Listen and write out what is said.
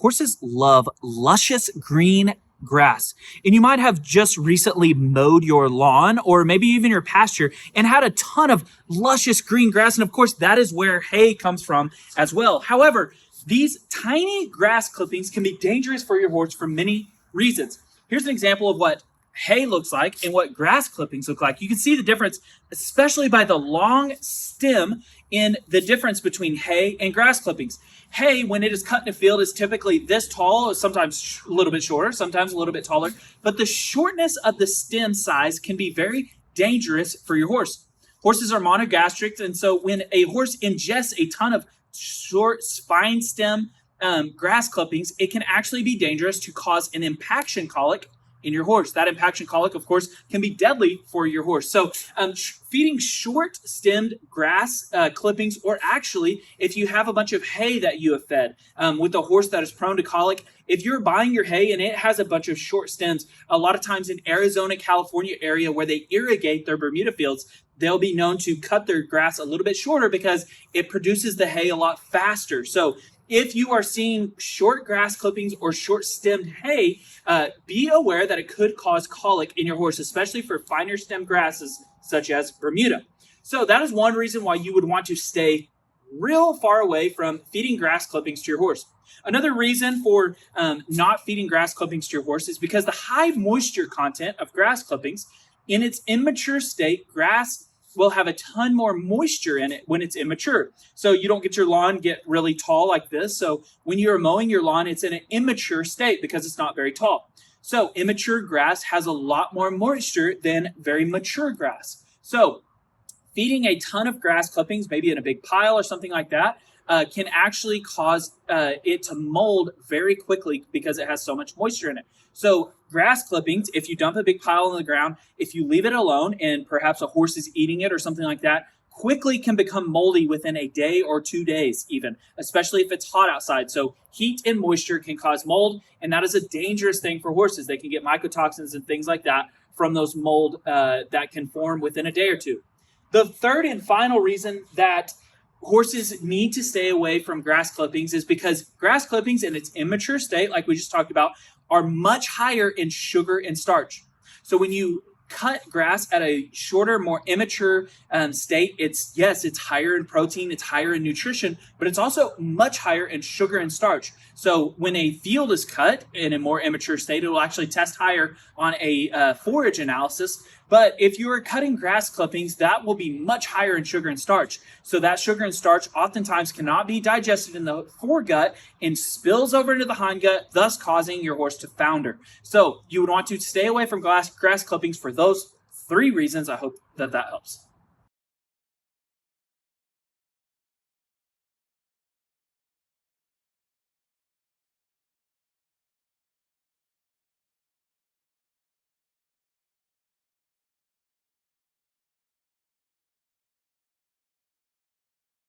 Horses love luscious green grass. And you might have just recently mowed your lawn or maybe even your pasture and had a ton of luscious green grass. And of course, that is where hay comes from as well. However, these tiny grass clippings can be dangerous for your horse for many reasons. Here's an example of what hay looks like and what grass clippings look like. You can see the difference, especially by the long stem in the difference between hay and grass clippings. Hay, when it is cut in a field, is typically this tall, sometimes a little bit shorter, sometimes a little bit taller, but the shortness of the stem size can be very dangerous for your horse. Horses are monogastric, and so when a horse ingests a ton of short spine stem grass clippings, it can actually be dangerous to cause an impaction colic in your horse. That impaction colic, of course, can be deadly for your horse. So feeding short-stemmed grass clippings, or actually, if you have a bunch of hay that you have fed with a horse that is prone to colic, if you're buying your hay and it has a bunch of short stems, a lot of times in Arizona, California area where they irrigate their Bermuda fields, they'll be known to cut their grass a little bit shorter because it produces the hay a lot faster. So if you are seeing short grass clippings or short stemmed hay, be aware that it could cause colic in your horse, especially for finer stem grasses such as Bermuda. So that is one reason why you would want to stay real far away from feeding grass clippings to your horse. Another reason for not feeding grass clippings to your horse is because the high moisture content of grass clippings, in its immature state, grass will have a ton more moisture in it when it's immature. So you don't get your lawn get really tall like this. So when you're mowing your lawn, it's in an immature state because it's not very tall. So immature grass has a lot more moisture than very mature grass. So feeding a ton of grass clippings, maybe in a big pile or something like that, can actually cause it to mold very quickly because it has so much moisture in it. So grass clippings, if you dump a big pile on the ground, if you leave it alone and perhaps a horse is eating it or something like that, quickly can become moldy within a day or 2 days even, especially if it's hot outside. So heat and moisture can cause mold, and that is a dangerous thing for horses. They can get mycotoxins and things like that from those mold that can form within a day or two. The third and final reason that horses need to stay away from grass clippings is because grass clippings in its immature state, like we just talked about, are much higher in sugar and starch. So when you cut grass at a shorter, more immature state, it's higher in protein, it's higher in nutrition, but it's also much higher in sugar and starch. So when a field is cut in a more immature state, it will actually test higher on a forage analysis. But if you are cutting grass clippings, that will be much higher in sugar and starch. So that sugar and starch oftentimes cannot be digested in the foregut and spills over into the hindgut, thus causing your horse to founder. So you would want to stay away from grass clippings for those 3 reasons. I hope that helps.